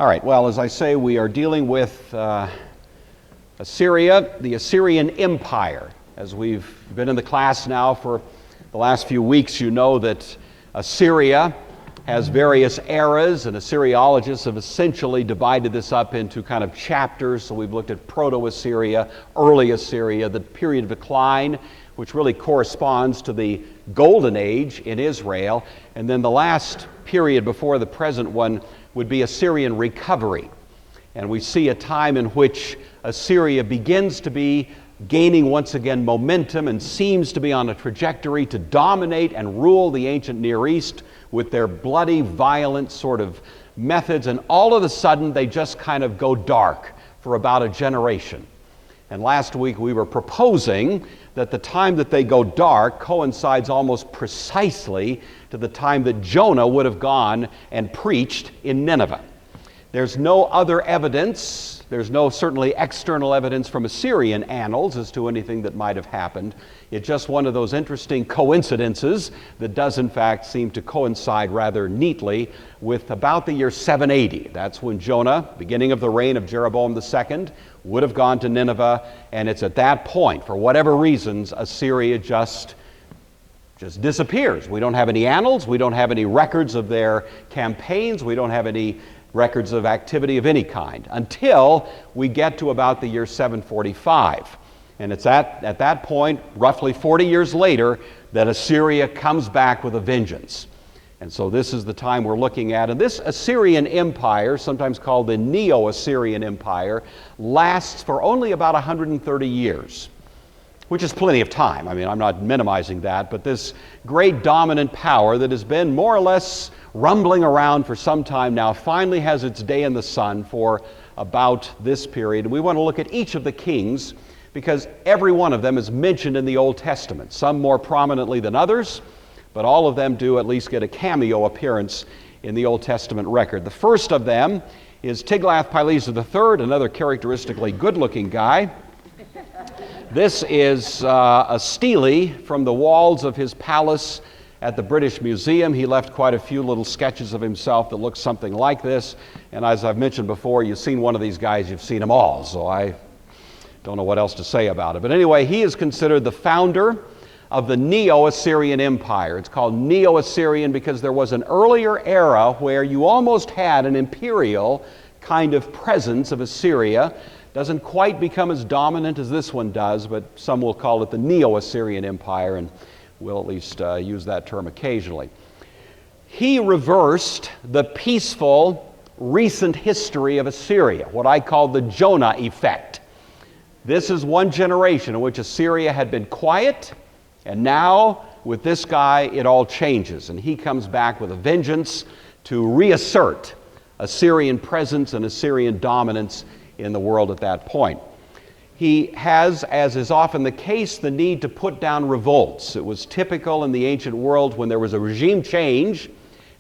All right, well, as I say, we are dealing with Assyria, the Assyrian Empire. As we've been in the class now for the last few weeks, you know that Assyria has various eras, and Assyriologists have essentially divided this up into kind of chapters. So we've looked at Proto-Assyria, Early Assyria, the period of decline, which really corresponds to the Golden Age in Israel, and then the last period before the present one would be Assyrian recovery. And we see a time in which Assyria begins to be gaining once again momentum and seems to be on a trajectory to dominate and rule the ancient Near East with their bloody, violent sort of methods, and all of a sudden they just kind of go dark for about a generation. And last week we were proposing that the time that they go dark coincides almost precisely to the time that Jonah would have gone and preached in Nineveh. There's no other evidence, there's no certainly external evidence from Assyrian annals as to anything that might have happened. It's just one of those interesting coincidences that does in fact seem to coincide rather neatly with about the year 780. That's when Jonah, beginning of the reign of Jeroboam II, would have gone to Nineveh, and it's at that point, for whatever reasons, Assyria just disappears. We don't have any annals, we don't have any records of their campaigns, we don't have any records of activity of any kind until we get to about the year 745. And it's at that point, roughly 40 years later, that Assyria comes back with a vengeance. And so this is the time we're looking at. And this Assyrian Empire, sometimes called the Neo-Assyrian Empire, lasts for only about 130 years, which is plenty of time. I mean, I'm not minimizing that, but this great dominant power that has been more or less rumbling around for some time now finally has its day in the sun for about this period. And we want to look at each of the kings because every one of them is mentioned in the Old Testament, some more prominently than others, but all of them do at least get a cameo appearance in the Old Testament record. The first of them is Tiglath-Pileser III, another characteristically good-looking guy. This is a stele from the walls of his palace at the British Museum. He left quite a few little sketches of himself that look something like this. And as I've mentioned before, you've seen one of these guys, you've seen them all. So I don't know what else to say about it. But anyway, he is considered the founder of the Neo-Assyrian Empire. It's called Neo-Assyrian because there was an earlier era where you almost had an imperial kind of presence of Assyria. Doesn't quite become as dominant as this one does, but some will call it the Neo-Assyrian Empire, and we'll at least use that term occasionally. He reversed the peaceful recent history of Assyria, what I call the Jonah effect. This is one generation in which Assyria had been quiet, and now with this guy it all changes, and he comes back with a vengeance to reassert Assyrian presence and Assyrian dominance in the world at that point. He has, as is often the case, the need to put down revolts. It was typical in the ancient world when there was a regime change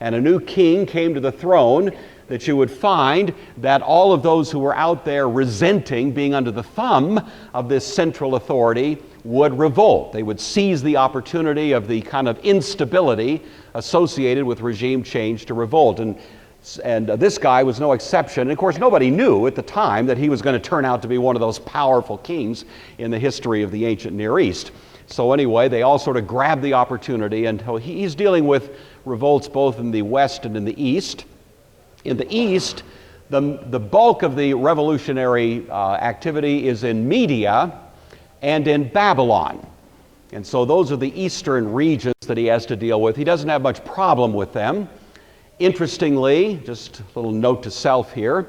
and a new king came to the throne that you would find that all of those who were out there resenting being under the thumb of this central authority would revolt. They would seize the opportunity of the kind of instability associated with regime change to revolt. And this guy was no exception. And of course, nobody knew at the time that he was going to turn out to be one of those powerful kings in the history of the ancient Near East. So anyway, they all sort of grabbed the opportunity, and he's dealing with revolts both in the west and in the east. In the east, the bulk of the revolutionary activity is in Media and in Babylon. And so those are the eastern regions that he has to deal with. He doesn't have much problem with them. Interestingly, just a little note to self here,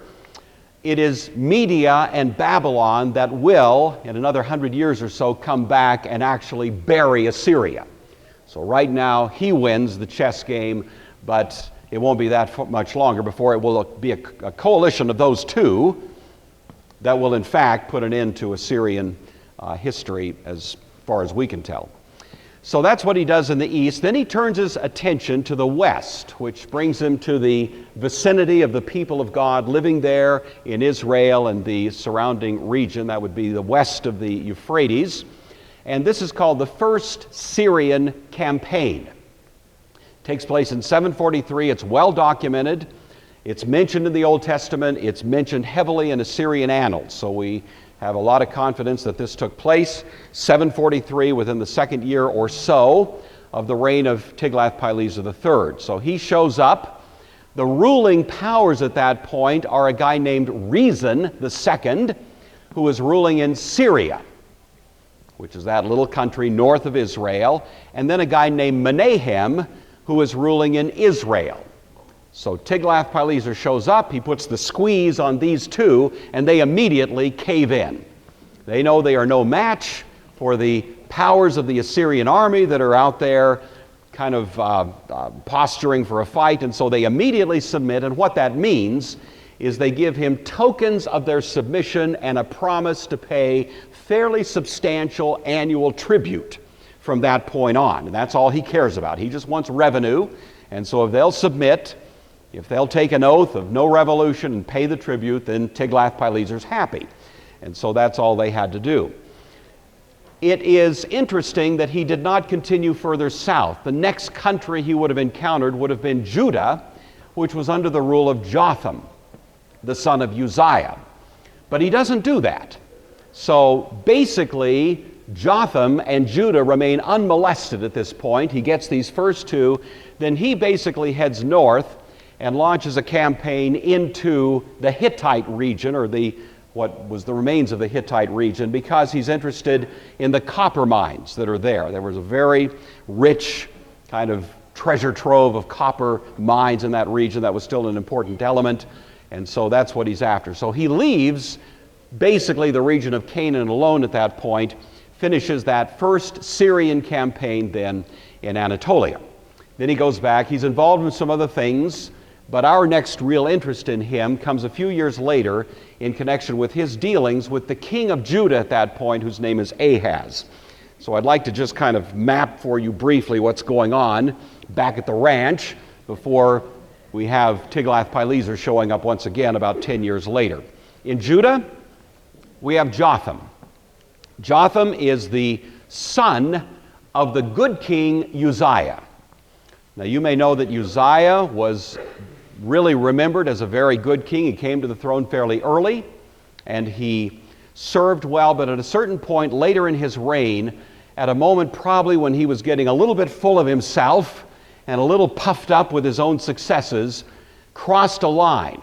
it is Media and Babylon that will, in another 100 years or so, come back and actually bury Assyria. So right now, he wins the chess game, but it won't be that much longer before it will be a coalition of those two that will in fact put an end to Assyrian history as far as we can tell. So that's what he does in the east. Then he turns his attention to the west, which brings him to the vicinity of the people of God living there in Israel and the surrounding region. That would be the west of the Euphrates. And this is called the First Syrian Campaign. It takes place in 743. It's well documented. It's mentioned in the Old Testament. It's mentioned heavily in Assyrian annals. So we have a lot of confidence that this took place 743, within the second year or so of the reign of Tiglath-Pileser III. So he shows up. The ruling powers at that point are a guy named Rezin II, who is ruling in Syria, which is that little country north of Israel, and then a guy named Menahem, who is ruling in Israel. So Tiglath-Pileser shows up, he puts the squeeze on these two, and they immediately cave in. They know they are no match for the powers of the Assyrian army that are out there kind of posturing for a fight, and so they immediately submit, and what that means is they give him tokens of their submission and a promise to pay fairly substantial annual tribute from that point on. And that's all he cares about. He just wants revenue, and so if they'll submit, if they'll take an oath of no revolution and pay the tribute, then Tiglath-Pileser's happy. And so that's all they had to do. It is interesting that he did not continue further south. The next country he would have encountered would have been Judah, which was under the rule of Jotham, the son of Uzziah. But he doesn't do that. So basically, Jotham and Judah remain unmolested at this point. He gets these first two. Then he basically heads north and launches a campaign into the Hittite region, or what was the remains of the Hittite region, because he's interested in the copper mines that are there. There was a very rich kind of treasure trove of copper mines in that region that was still an important element, and so that's what he's after. So he leaves basically the region of Canaan alone at that point, finishes that first Syrian campaign then in Anatolia. Then he goes back. He's involved in some other things, but our next real interest in him comes a few years later in connection with his dealings with the king of Judah at that point, whose name is Ahaz. So I'd like to just kind of map for you briefly what's going on back at the ranch before we have Tiglath-Pileser showing up once again about 10 years later. In Judah, we have Jotham. Jotham is the son of the good king Uzziah. Now you may know that Uzziah was really remembered as a very good king. He came to the throne fairly early, and he served well, but at a certain point later in his reign, at a moment probably when he was getting a little bit full of himself and a little puffed up with his own successes, crossed a line.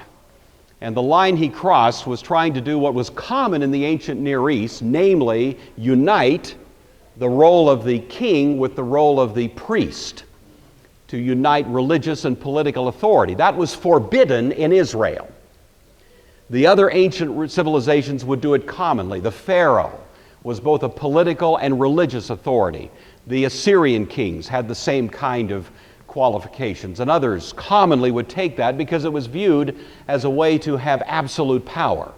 And the line he crossed was trying to do what was common in the ancient Near East, namely unite the role of the king with the role of the priest, to unite religious and political authority. That was forbidden in Israel. The other ancient civilizations would do it commonly. The Pharaoh was both a political and religious authority. The Assyrian kings had the same kind of qualifications, and others commonly would take that because it was viewed as a way to have absolute power.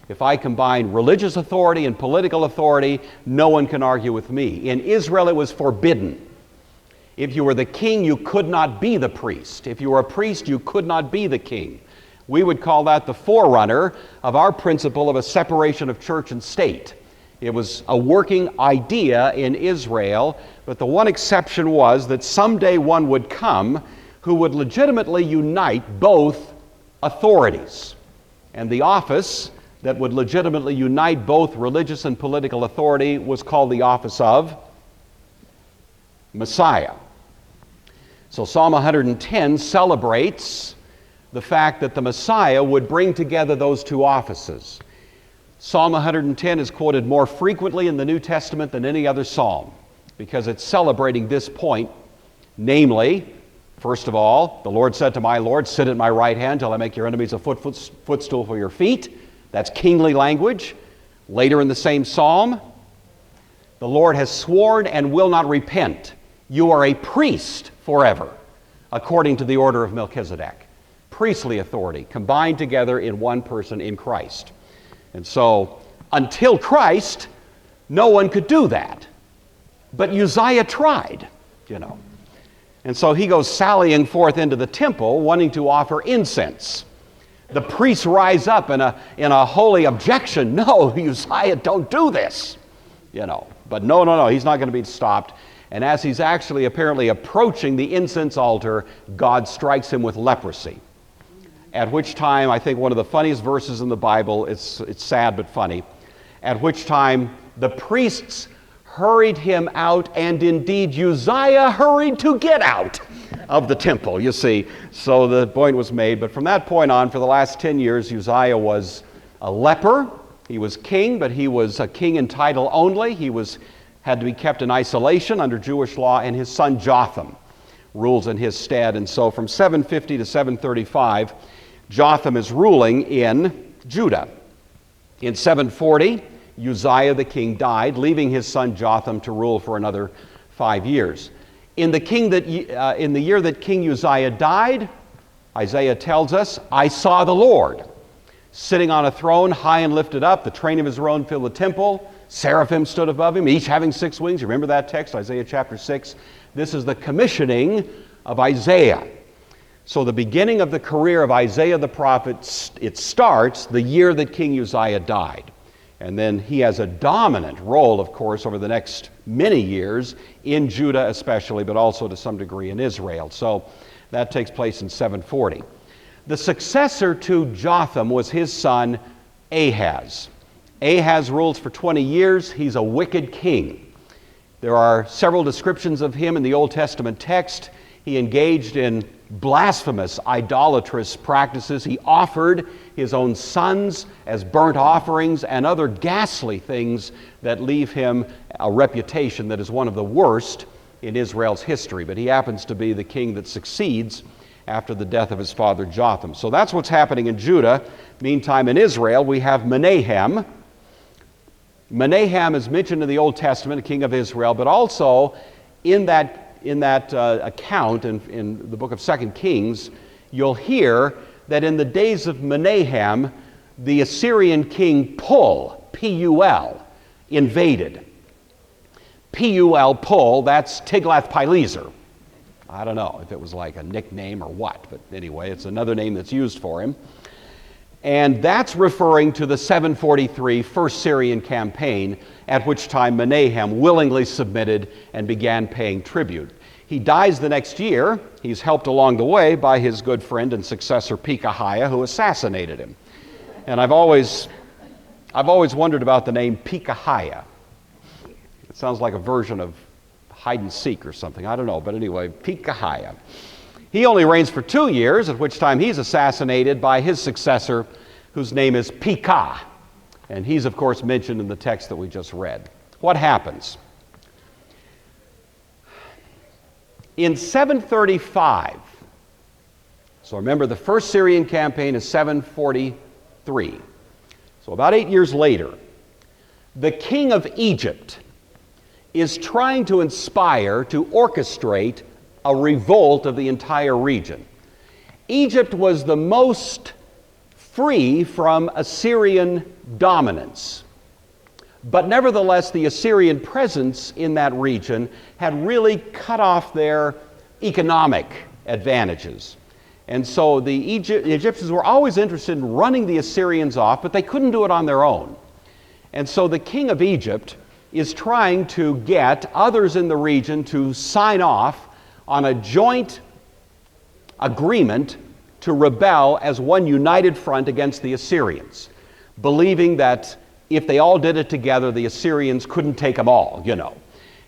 If I combine religious authority and political authority, no one can argue with me. In Israel, it was forbidden. If you were the king, you could not be the priest. If you were a priest, you could not be the king. We would call that the forerunner of our principle of a separation of church and state. It was a working idea in Israel, but the one exception was that someday one would come who would legitimately unite both authorities. And the office that would legitimately unite both religious and political authority was called the office of Messiah. So Psalm 110 celebrates the fact that the Messiah would bring together those two offices. Psalm 110 is quoted more frequently in the New Testament than any other psalm because it's celebrating this point, namely, first of all, the Lord said to my Lord, sit at my right hand till I make your enemies a footstool for your feet. That's kingly language. Later in the same psalm, the Lord has sworn and will not repent. You are a priest forever, according to the order of Melchizedek. Priestly authority combined together in one person in Christ. And so, until Christ, no one could do that. But Uzziah tried, And so he goes sallying forth into the temple, wanting to offer incense. The priests rise up in a holy objection. No, Uzziah, don't do this. But no, he's not going to be stopped. And as he's actually apparently approaching the incense altar, God strikes him with leprosy. at which time, I think one of the funniest verses in the Bible, it's sad but funny, at which time the priests hurried him out, and indeed Uzziah hurried to get out of the temple, you see. So the point was made, but from that point on, for the last 10 years, Uzziah was a leper. He was king, but he was a king in title only. He had to be kept in isolation under Jewish law, and his son Jotham rules in his stead. And so from 750 to 735, Jotham is ruling in Judah. In 740, Uzziah the king died, leaving his son Jotham to rule for another 5 years. In the year that King Uzziah died, Isaiah tells us, I saw the Lord sitting on a throne, high and lifted up. The train of his robe filled the temple. Seraphim stood above him, each having 6 wings. You remember that text, Isaiah chapter 6? This is the commissioning of Isaiah. So the beginning of the career of Isaiah the prophet, it starts the year that King Uzziah died. And then he has a dominant role, of course, over the next many years, in Judah especially, but also to some degree in Israel. So that takes place in 740. The successor to Jotham was his son Ahaz. Ahaz rules for 20 years. He's a wicked king. There are several descriptions of him in the Old Testament text. He engaged in blasphemous, idolatrous practices. He offered his own sons as burnt offerings and other ghastly things that leave him a reputation that is one of the worst in Israel's history. But he happens to be the king that succeeds after the death of his father Jotham. So that's what's happening in Judah. Meantime, in Israel, we have Menahem. Menahem is mentioned in the Old Testament, a king of Israel, but also in that account in the book of 2 Kings, you'll hear that in the days of Menahem, the Assyrian king Pul, P-U-L, invaded. P-U-L, Pul, that's Tiglath-Pileser. I don't know if it was like a nickname or what, but anyway, it's another name that's used for him. And that's referring to the 743 First Syrian campaign, at which time Menahem willingly submitted and began paying tribute. He dies the next year. He's helped along the way by his good friend and successor Pekahiah, who assassinated him. And I've always wondered about the name Pekahiah. It sounds like a version of hide and seek or something. I don't know, but anyway, Pekahiah. He only reigns for 2 years, at which time he's assassinated by his successor, whose name is Pekah. And he's, of course, mentioned in the text that we just read. What happens? In 735, so remember the first Syrian campaign is 743. So about 8 years later, the king of Egypt is trying to inspire, to orchestrate a revolt of the entire region. Egypt was the most free from Assyrian dominance. But nevertheless, the Assyrian presence in that region had really cut off their economic advantages. And so the Egyptians were always interested in running the Assyrians off, but they couldn't do it on their own. And so the king of Egypt is trying to get others in the region to sign off on a joint agreement to rebel as one united front against the Assyrians, believing that if they all did it together, the Assyrians couldn't take them all, you know.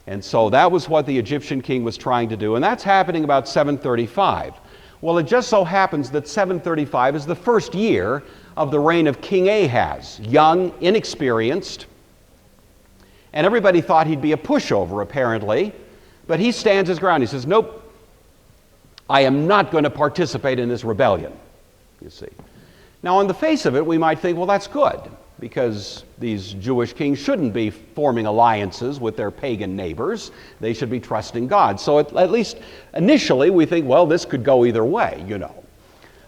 And so that was what the Egyptian king was trying to do, and that's happening about 735. Well, it just so happens that 735 is the first year of the reign of King Ahaz, young, inexperienced, and everybody thought he'd be a pushover, apparently, but he stands his ground. He says, nope, I am not going to participate in this rebellion, you see. Now, on the face of it, we might think, well, that's good, because these Jewish kings shouldn't be forming alliances with their pagan neighbors. They should be trusting God. So at least initially, we think, well, this could go either way, you know.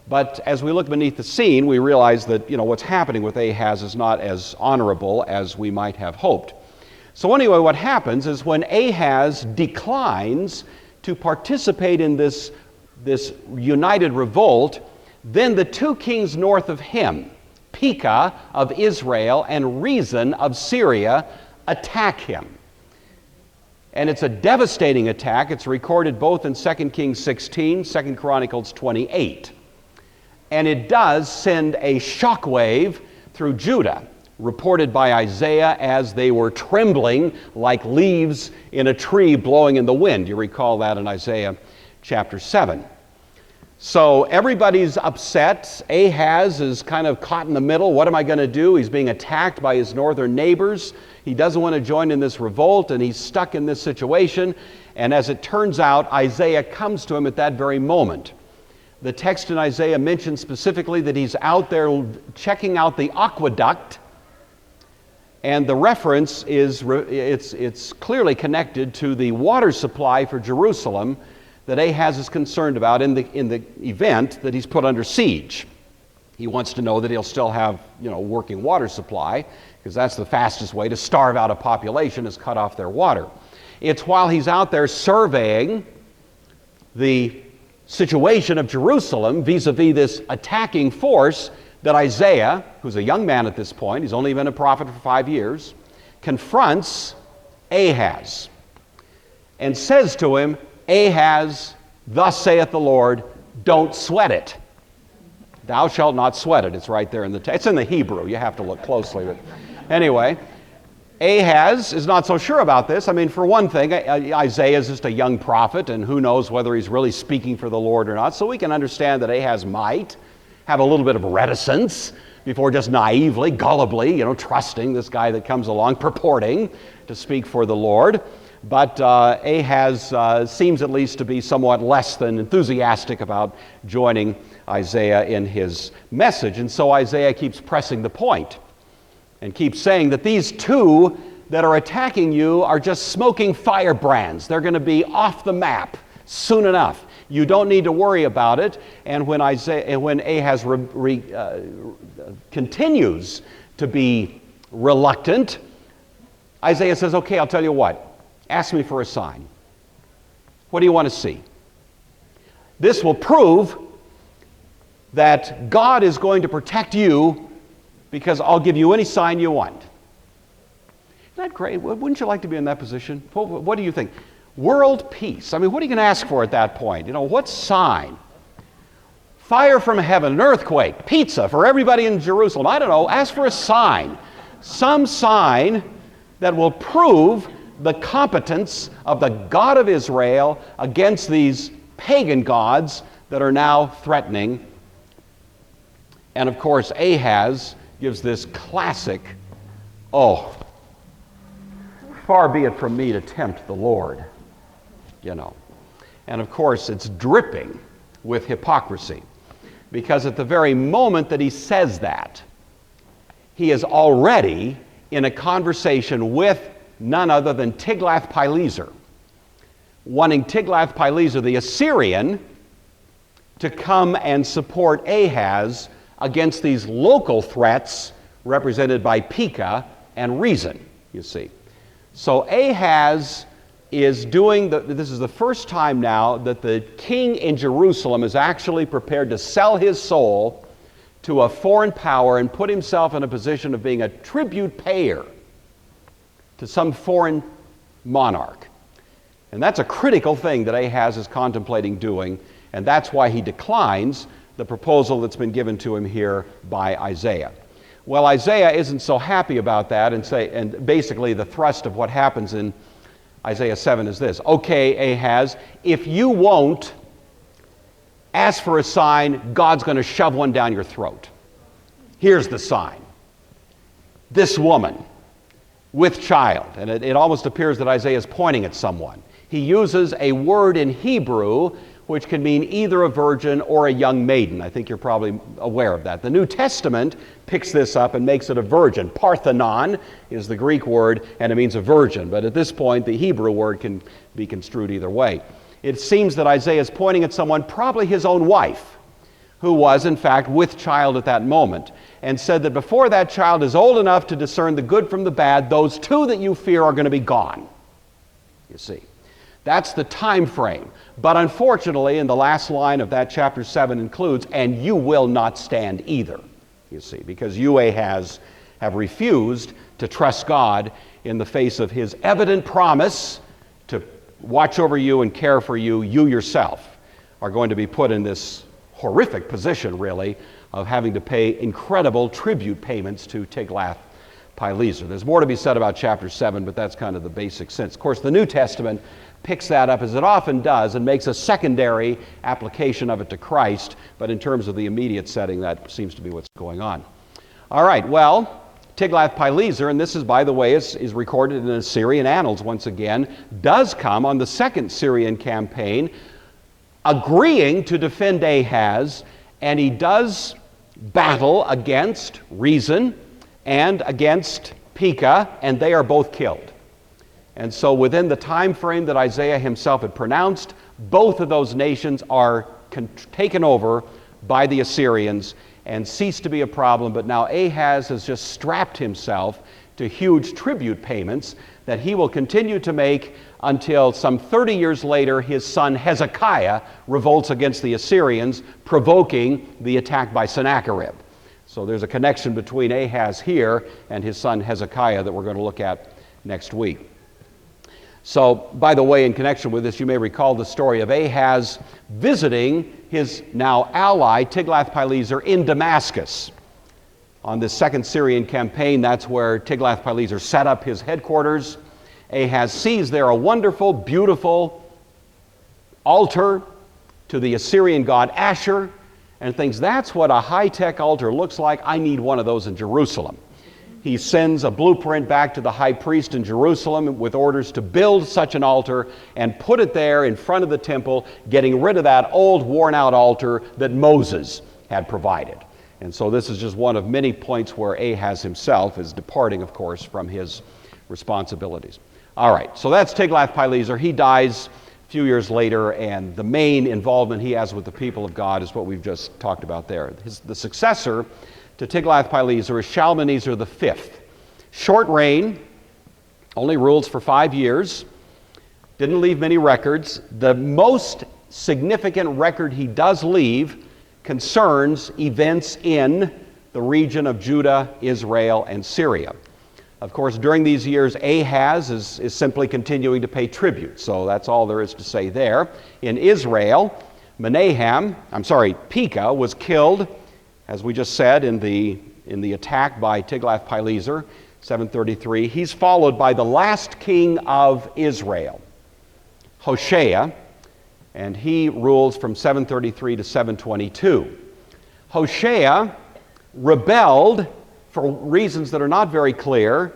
But as we look beneath the scene, we realize that, you know, what's happening with Ahaz is not as honorable as we might have hoped. So anyway, what happens is when Ahaz declines to participate in this united revolt, then the two kings north of him, Pekah of Israel and Rezin of Syria, attack him. And it's a devastating attack. It's recorded both in 2 Kings 16, 2 Chronicles 28. And it does send a shockwave through Judah, reported by Isaiah as they were trembling like leaves in a tree blowing in the wind. You recall that in Isaiah chapter 7. So everybody's upset. Ahaz is kind of caught in the middle. What am I going to do? He's being attacked by his northern neighbors. He doesn't want to join in this revolt, and he's stuck in this situation. And as it turns out, Isaiah comes to him at that very moment. The text in Isaiah mentions specifically that he's out there checking out the aqueduct, and the reference is it's clearly connected to the water supply for Jerusalem that Ahaz is concerned about in the event that he's put under siege. He wants to know that he'll still have, working water supply, because that's the fastest way to starve out a population, is cut off their water. It's while he's out there surveying the situation of Jerusalem vis-a-vis this attacking force that Isaiah, who's a young man at this point, he's only been a prophet for 5 years, confronts Ahaz and says to him, Ahaz, thus saith the Lord, don't sweat it. Thou shalt not sweat it. It's right there in the text. It's in the Hebrew. You have to look closely. But anyway, Ahaz is not so sure about this. I mean, for one thing, Isaiah is just a young prophet, and who knows whether he's really speaking for the Lord or not. So we can understand that Ahaz might have a little bit of reticence before just naively, gullibly, trusting this guy that comes along purporting to speak for the Lord. But Ahaz seems at least to be somewhat less than enthusiastic about joining Isaiah in his message. And so Isaiah keeps pressing the point and keeps saying that these two that are attacking you are just smoking firebrands. They're going to be off the map soon enough. You don't need to worry about it. And when Ahaz continues to be reluctant, Isaiah says, okay, I'll tell you what. Ask me for a sign. What do you want to see? This will prove that God is going to protect you, because I'll give you any sign you want. Isn't that great? Wouldn't you like to be in that position? What do you think? World peace. I mean, what are you going to ask for at that point? What sign? Fire from heaven, an earthquake, pizza for everybody in Jerusalem. I don't know. Ask for a sign. Some sign that will prove the competence of the God of Israel against these pagan gods that are now threatening. And of course, Ahaz gives this classic, far be it from me to tempt the Lord, And of course, it's dripping with hypocrisy, because at the very moment that he says that, he is already in a conversation with none other than Tiglath-Pileser, wanting Tiglath-Pileser, the Assyrian, to come and support Ahaz against these local threats represented by Pekah and Rezin, you see. So Ahaz is this is the first time now that the king in Jerusalem is actually prepared to sell his soul to a foreign power and put himself in a position of being a tribute payer to some foreign monarch. And that's a critical thing that Ahaz is contemplating doing, and that's why he declines the proposal that's been given to him here by Isaiah. Well, Isaiah isn't so happy about that, and basically the thrust of what happens in Isaiah 7 is this. Okay, Ahaz, if you won't ask for a sign, God's going to shove one down your throat. Here's the sign. This woman with child. And it almost appears that Isaiah is pointing at someone. He uses a word in Hebrew which can mean either a virgin or a young maiden. I think you're probably aware of that. The New Testament picks this up and makes it a virgin. Parthenon is the Greek word, and it means a virgin. But at this point, the Hebrew word can be construed either way. It seems that Isaiah is pointing at someone, probably his own wife, who was, in fact, with child at that moment, and said that before that child is old enough to discern the good from the bad, those two that you fear are going to be gone. You see. That's the time frame. But unfortunately, in the last line of that chapter 7 includes, and you will not stand either, you see, because you, Ahaz, have refused to trust God in the face of his evident promise to watch over you and care for you. You yourself are going to be put in this horrific position, really, of having to pay incredible tribute payments to Tiglath-Pileser. There's more to be said about chapter 7, but that's kind of the basic sense. Of course, the New Testament picks that up, as it often does, and makes a secondary application of it to Christ, but in terms of the immediate setting, that seems to be what's going on. All right, well, Tiglath-Pileser, and this is, by the way, is recorded in the Assyrian annals once again, does come on the second Syrian campaign, agreeing to defend Ahaz, and he does battle against Rezin and against Pekah, and they are both killed. And so within the time frame that Isaiah himself had pronounced, both of those nations are taken over by the Assyrians and cease to be a problem. But now Ahaz has just strapped himself to huge tribute payments that he will continue to make until some 30 years later his son Hezekiah revolts against the Assyrians, provoking the attack by Sennacherib. So there's a connection between Ahaz here and his son Hezekiah that we're going to look at next week. So, by the way, in connection with this, you may recall the story of Ahaz visiting his now ally, Tiglath-Pileser, in Damascus. On this second Syrian campaign, that's where Tiglath-Pileser set up his headquarters. Ahaz sees there a wonderful, beautiful altar to the Assyrian god Asher, and thinks, that's what a high-tech altar looks like. I need one of those in Jerusalem. He sends a blueprint back to the high priest in Jerusalem with orders to build such an altar and put it there in front of the temple, getting rid of that old worn-out altar that Moses had provided. And so this is just one of many points where Ahaz himself is departing, of course, from his responsibilities. All right, so that's Tiglath-Pileser. He dies a few years later, and the main involvement he has with the people of God is what we've just talked about there. The successor to Tiglath-Pileser is Shalmaneser V. Short reign, only rules for 5 years, didn't leave many records. The most significant record he does leave concerns events in the region of Judah, Israel, and Syria. Of course, during these years, Ahaz is simply continuing to pay tribute, so that's all there is to say there. In Israel, Pekah was killed, as we just said, in the attack by Tiglath-Pileser, 733. He's followed by the last king of Israel, Hoshea, and he rules from 733 to 722. Hoshea rebelled for reasons that are not very clear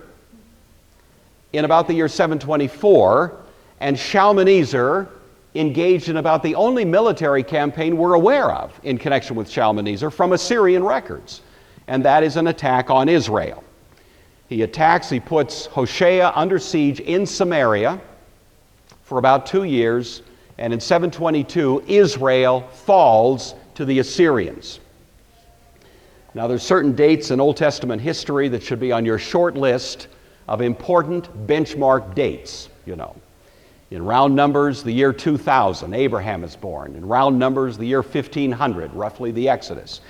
in about the year 724, and Shalmaneser engaged in about the only military campaign we're aware of in connection with Shalmaneser from Assyrian records, and that is an attack on Israel. He puts Hoshea under siege in Samaria for about 2 years, and in 722, Israel falls to the Assyrians. Now, there's certain dates in Old Testament history that should be on your short list of important benchmark dates, In round numbers, the year 2000, Abraham is born. In round numbers, the year 1500, roughly the Exodus.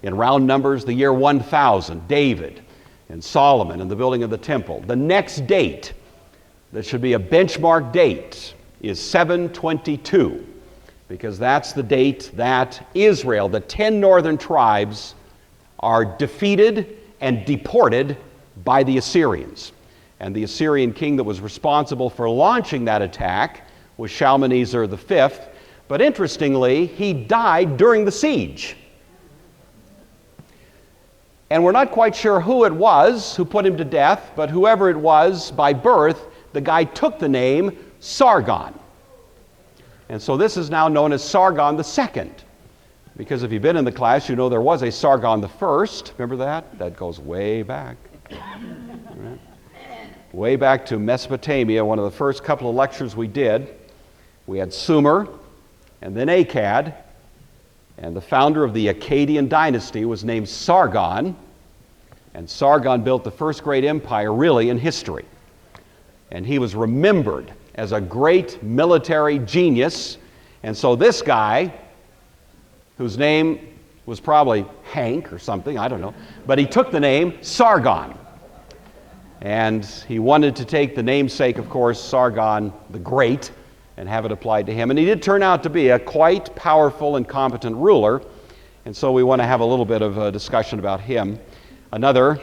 In round numbers, the year 1000, David and Solomon and the building of the temple. The next date that should be a benchmark date is 722, because that's the date that Israel, the 10 northern tribes, are defeated and deported by the Assyrians. And the Assyrian king that was responsible for launching that attack was Shalmaneser V. But interestingly, he died during the siege. And we're not quite sure who it was who put him to death, but whoever it was, by birth, the guy took the name Sargon. And so this is now known as Sargon II. Because if you've been in the class, you know there was a Sargon I. Remember that? That goes way back. Right? Way back to Mesopotamia, one of the first couple of lectures we did. We had Sumer, and then Akkad, and the founder of the Akkadian dynasty was named Sargon, and Sargon built the first great empire really in history. And he was remembered as a great military genius, and so this guy, whose name was probably Hank or something, I don't know, but he took the name Sargon. And he wanted to take the namesake, of course, Sargon the Great, and have it applied to him. And he did turn out to be a quite powerful and competent ruler. And so we want to have a little bit of a discussion about him. Another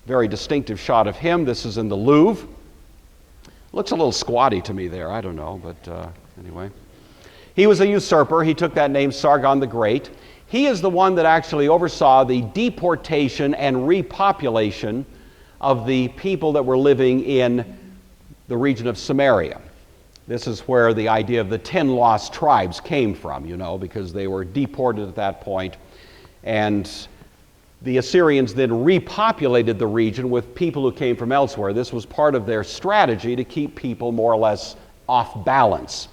very distinctive shot of him. This is in the Louvre. Looks a little squatty to me there. I don't know, but anyway. He was a usurper. He took that name, Sargon the Great. He is the one that actually oversaw the deportation and repopulation of the people that were living in the region of Samaria. This is where the idea of the 10 lost tribes came from, because they were deported at that point. And the Assyrians then repopulated the region with people who came from elsewhere. This was part of their strategy to keep people more or less off balance.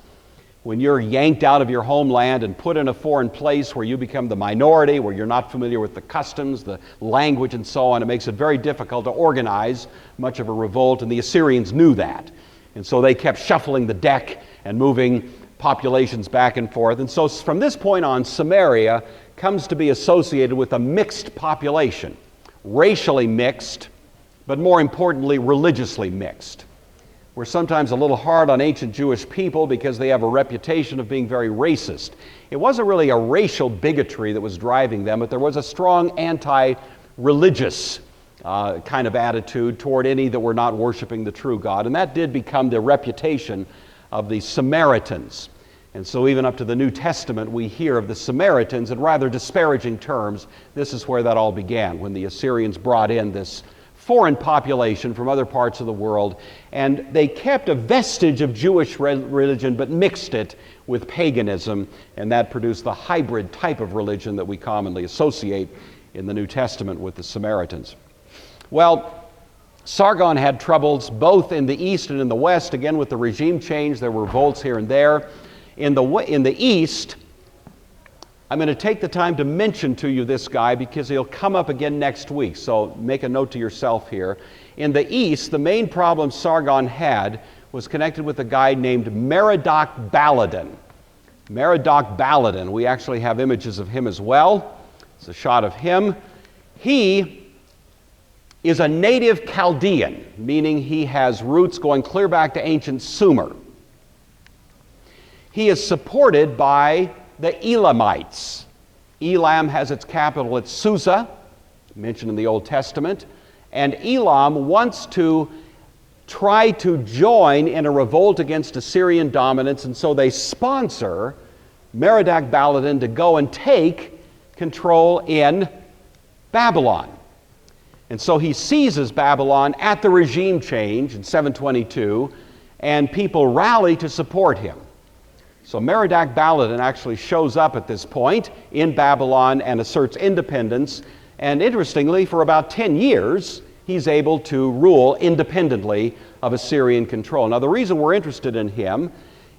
When you're yanked out of your homeland and put in a foreign place where you become the minority, where you're not familiar with the customs, the language, and so on, it makes it very difficult to organize much of a revolt, and the Assyrians knew that. And so they kept shuffling the deck and moving populations back and forth. And so from this point on, Samaria comes to be associated with a mixed population, racially mixed, but more importantly, religiously mixed. We're sometimes a little hard on ancient Jewish people because they have a reputation of being very racist. It wasn't really a racial bigotry that was driving them, but there was a strong anti-religious kind of attitude toward any that were not worshiping the true God. And that did become the reputation of the Samaritans. And so even up to the New Testament, we hear of the Samaritans in rather disparaging terms. This is where that all began, when the Assyrians brought in this foreign population from other parts of the world, and they kept a vestige of Jewish religion but mixed it with paganism, and that produced the hybrid type of religion that we commonly associate in the New Testament with the Samaritans. Well, Sargon had troubles both in the east and in the west. Again, with the regime change, there were revolts here and there. In the east, I'm going to take the time to mention to you this guy because he'll come up again next week, so make a note to yourself here. In the east, the main problem Sargon had was connected with a guy named Merodach-Baladan. Merodach-Baladan, we actually have images of him as well. It's a shot of him. He is a native Chaldean, meaning he has roots going clear back to ancient Sumer. He is supported by the Elamites. Elam has its capital at Susa, mentioned in the Old Testament, and Elam wants to try to join in a revolt against Assyrian dominance, and so they sponsor Merodach-Baladan to go and take control in Babylon. And so he seizes Babylon at the regime change in 722, and people rally to support him. So Merodach-Baladan actually shows up at this point in Babylon and asserts independence. And interestingly, for about 10 years, he's able to rule independently of Assyrian control. Now, the reason we're interested in him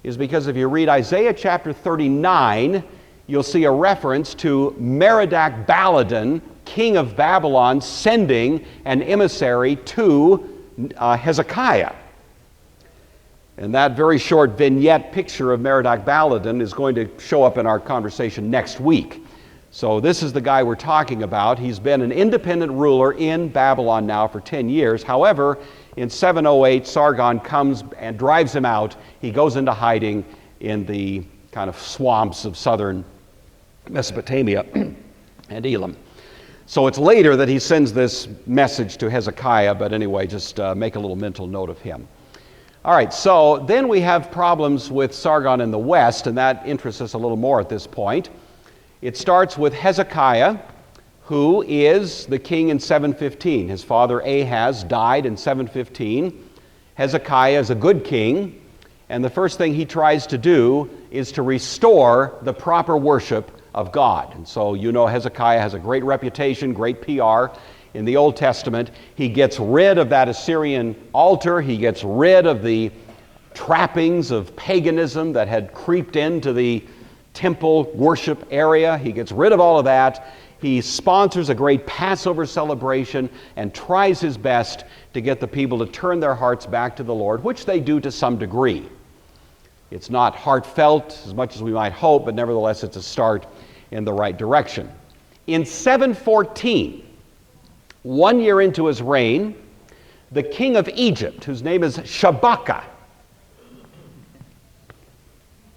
is because if you read Isaiah chapter 39, you'll see a reference to Merodach-Baladan, king of Babylon, sending an emissary to Hezekiah. And that very short vignette picture of Merodach-Baladan is going to show up in our conversation next week. So this is the guy we're talking about. He's been an independent ruler in Babylon now for 10 years. However, in 708, Sargon comes and drives him out. He goes into hiding in the kind of swamps of southern Mesopotamia and Elam. So it's later that he sends this message to Hezekiah, but anyway, just make a little mental note of him. All right, so then we have problems with Sargon in the west, and that interests us a little more at this point. It starts with Hezekiah, who is the king in 715. His father Ahaz died in 715. Hezekiah is a good king, and the first thing he tries to do is to restore the proper worship of God. And so Hezekiah has a great reputation, great PR. In the Old Testament, he gets rid of that Assyrian altar. He gets rid of the trappings of paganism that had creeped into the temple worship area. He gets rid of all of that. He sponsors a great Passover celebration and tries his best to get the people to turn their hearts back to the Lord, which they do to some degree. It's not heartfelt as much as we might hope, but nevertheless it's a start in the right direction. In 714, 1 year into his reign, the king of Egypt, whose name is Shabaka.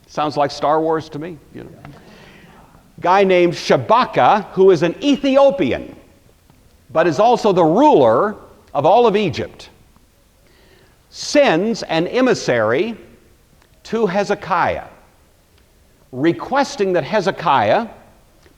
Sounds like Star Wars to me. guy named Shabaka, who is an Ethiopian, but is also the ruler of all of Egypt, sends an emissary to Hezekiah, requesting that Hezekiah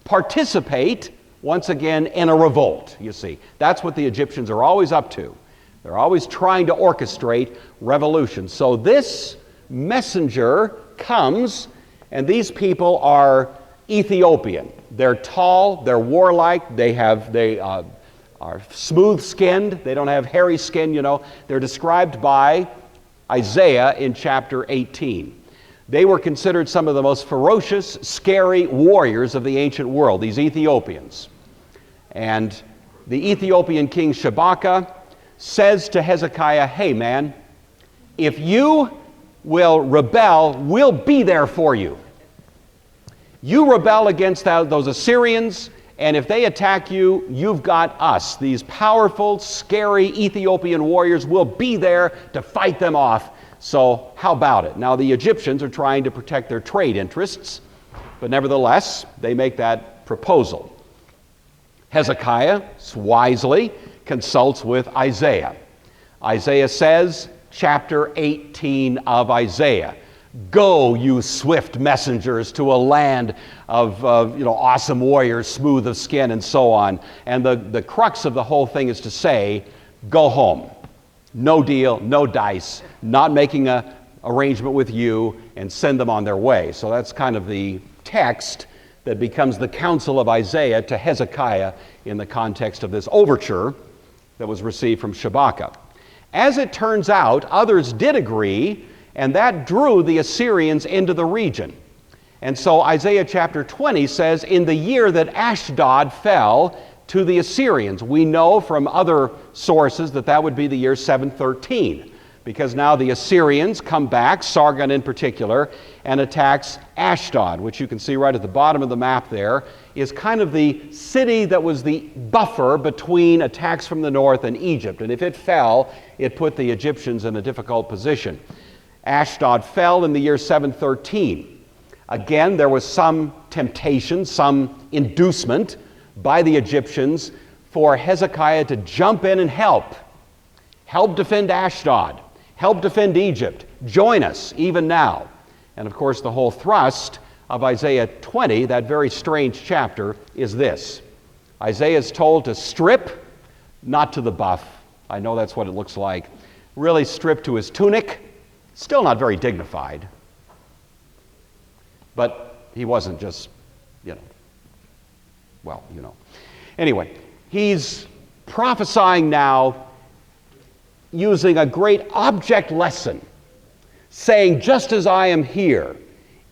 participate once again in a revolt. You see, that's what the Egyptians are always up to. They're always trying to orchestrate revolution. So this messenger comes, and these people are Ethiopian. They're tall, they're warlike, they are smooth-skinned, they don't have hairy skin, you know. They're described by Isaiah in chapter 18. They were considered some of the most ferocious, scary warriors of the ancient world, these Ethiopians. And the Ethiopian king Shabaka says to Hezekiah, hey man, if you will rebel, we'll be there for you. You rebel against those Assyrians, and if they attack you, you've got us. These powerful, scary Ethiopian warriors will be there to fight them off. So how about it? Now the Egyptians are trying to protect their trade interests, but nevertheless, they make that proposal. Hezekiah wisely consults with Isaiah. Isaiah says, chapter 18 of Isaiah, go, you swift messengers, to a land of awesome warriors, smooth of skin, and so on. And the crux of the whole thing is to say, go home. No deal, no dice, not making an arrangement with you, and send them on their way. So that's kind of the text that becomes the counsel of Isaiah to Hezekiah in the context of this overture that was received from Shabaka. As it turns out, others did agree, and that drew the Assyrians into the region. And so Isaiah chapter 20 says, in the year that Ashdod fell to the Assyrians, we know from other sources that that would be the year 713, because now the Assyrians come back, Sargon in particular, and attacks Ashdod, which you can see right at the bottom of the map there, is kind of the city that was the buffer between attacks from the north and Egypt. And if it fell, it put the Egyptians in a difficult position. Ashdod fell in the year 713. Again, there was some temptation, some inducement by the Egyptians for Hezekiah to jump in and help defend Ashdod, help defend Egypt, join us even now. And of course, the whole thrust of Isaiah 20, that very strange chapter, is this. Isaiah is told to strip, not to the buff. I know that's what it looks like. Really strip to his tunic. Still not very dignified. But he wasn't just, Anyway, he's prophesying now using a great object lesson, saying, just as I am here,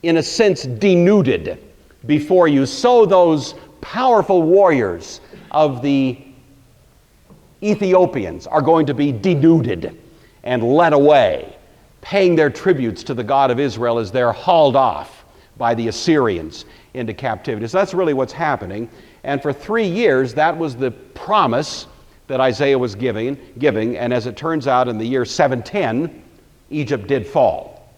in a sense denuded before you, so those powerful warriors of the Ethiopians are going to be denuded and led away, paying their tributes to the God of Israel as they're hauled off by the Assyrians into captivity. So that's really what's happening. And for 3 years, that was the promise that Isaiah was giving. And as it turns out, in the year 710, Egypt did fall.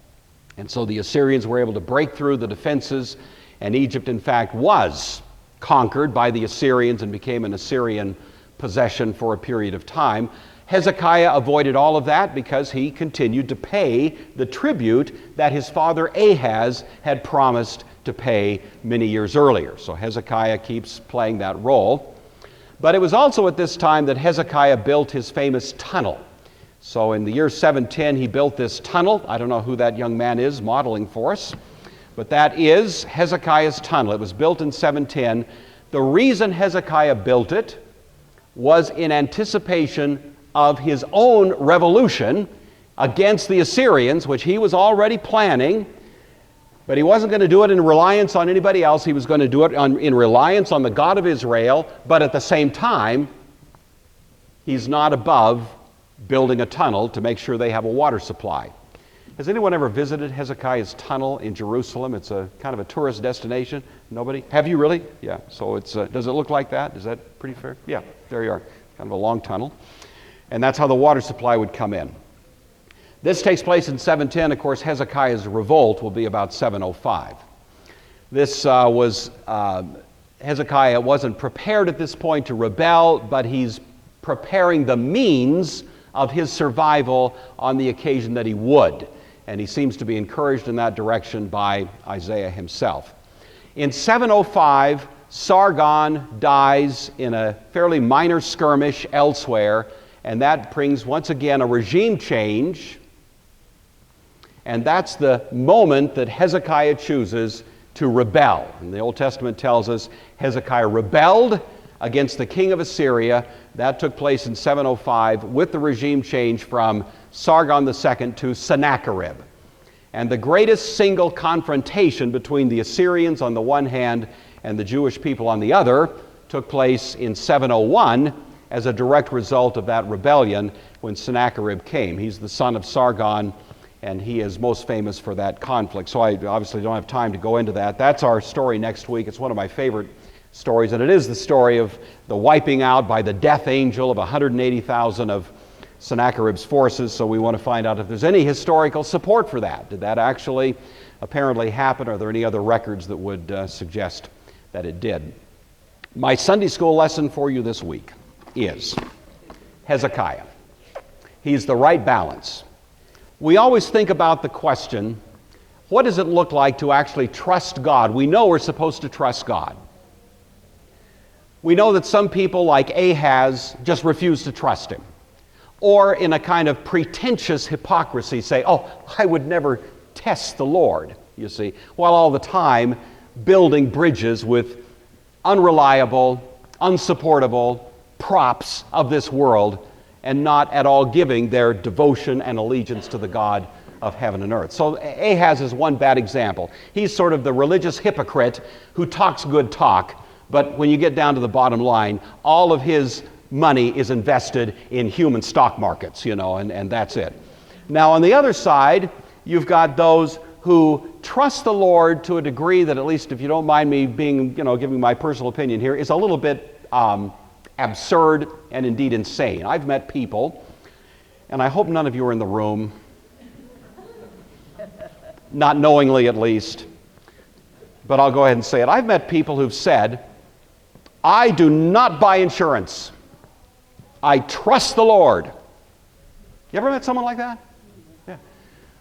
And so the Assyrians were able to break through the defenses, and Egypt, in fact, was conquered by the Assyrians and became an Assyrian possession for a period of time. Hezekiah avoided all of that because he continued to pay the tribute that his father Ahaz had promised to pay many years earlier. So Hezekiah keeps playing that role. But it was also at this time that Hezekiah built his famous tunnel. So in the year 710, he built this tunnel. I don't know who that young man is modeling for us, but that is Hezekiah's tunnel. It was built in 710. The reason Hezekiah built it was in anticipation of his own revolution against the Assyrians, which he was already planning, but he wasn't going to do it in reliance on anybody else. He was going to do it in reliance on the God of Israel, but at the same time, he's not above building a tunnel to make sure they have a water supply. Has anyone ever visited Hezekiah's tunnel in Jerusalem? It's a kind of a tourist destination. Nobody? Have you really? Yeah. So it's does it look like that? Is that pretty fair? Yeah, there you are. Kind of a long tunnel. And that's how the water supply would come in. This takes place in 710. Of course, Hezekiah's revolt will be about 705. Hezekiah wasn't prepared at this point to rebel, but he's preparing the means of his survival on the occasion that he would. And he seems to be encouraged in that direction by Isaiah himself. In 705, Sargon dies in a fairly minor skirmish elsewhere, and that brings once again a regime change. And that's the moment that Hezekiah chooses to rebel. And the Old Testament tells us Hezekiah rebelled against the king of Assyria. That took place in 705 with the regime change from Sargon II to Sennacherib. And the greatest single confrontation between the Assyrians on the one hand and the Jewish people on the other took place in 701 as a direct result of that rebellion when Sennacherib came. He's the son of Sargon, and he is most famous for that conflict. So I obviously don't have time to go into that. That's our story next week. It's one of my favorite stories, and it is the story of the wiping out by the death angel of 180,000 of Sennacherib's forces. So we want to find out if there's any historical support for that. Did that actually apparently happen? Are there any other records that would suggest that it did? My Sunday school lesson for you this week is Hezekiah. He's the right balance. We always think about the question, what does it look like to actually trust God? We know we're supposed to trust God. We know that some people like Ahaz just refuse to trust him. Or in a kind of pretentious hypocrisy say, oh, I would never test the Lord, you see, while all the time building bridges with unreliable, unsupportable props of this world and not at all giving their devotion and allegiance to the God of heaven and earth. So Ahaz is one bad example. He's sort of the religious hypocrite who talks good talk, but when you get down to the bottom line, all of his money is invested in human stock markets, and that's it. Now, on the other side, you've got those who trust the Lord to a degree that, at least if you don't mind me being, giving my personal opinion here, is a little bit absurd and indeed insane. I've met people, and I hope none of you are in the room, not knowingly at least, but I'll go ahead and say it. I've met people who've said, I do not buy insurance. I trust the Lord. You ever met someone like that? Yeah.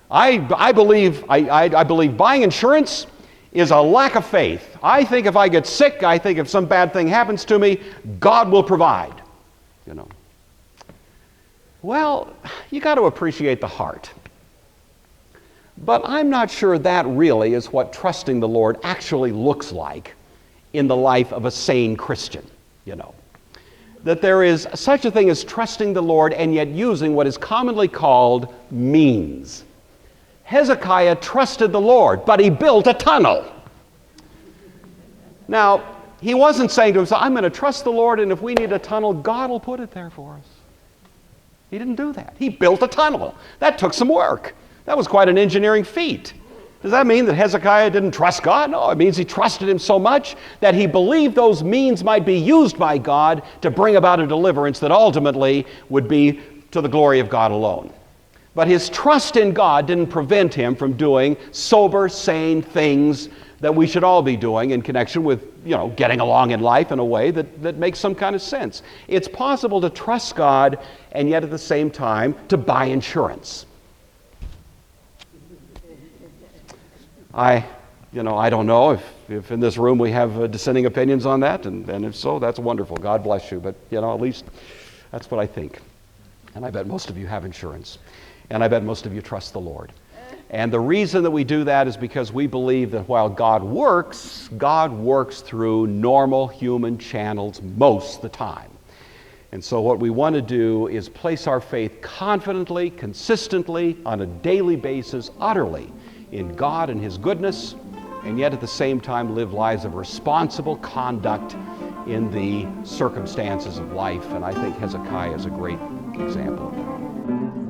I believe buying insurance is a lack of faith. I think if I get sick, I think if some bad thing happens to me, God will provide. Well, you got to appreciate the heart. But I'm not sure that really is what trusting the Lord actually looks like in the life of a sane Christian, That there is such a thing as trusting the Lord and yet using what is commonly called means. Hezekiah trusted the Lord, but he built a tunnel. Now, he wasn't saying to himself, I'm going to trust the Lord, and if we need a tunnel, God will put it there for us. He didn't do that. He built a tunnel. That took some work. That was quite an engineering feat. Does that mean that Hezekiah didn't trust God? No, it means he trusted him so much that he believed those means might be used by God to bring about a deliverance that ultimately would be to the glory of God alone. But his trust in God didn't prevent him from doing sober, sane things that we should all be doing in connection with, getting along in life in a way that makes some kind of sense. It's possible to trust God and yet at the same time to buy insurance. I don't know if in this room we have dissenting opinions on that, and if so, that's wonderful. God bless you. But, at least that's what I think. And I bet most of you have insurance. And I bet most of you trust the Lord. And the reason that we do that is because we believe that while God works through normal human channels most of the time. And so what we want to do is place our faith confidently, consistently, on a daily basis, utterly in God and His goodness, and yet at the same time live lives of responsible conduct in the circumstances of life. And I think Hezekiah is a great example of that.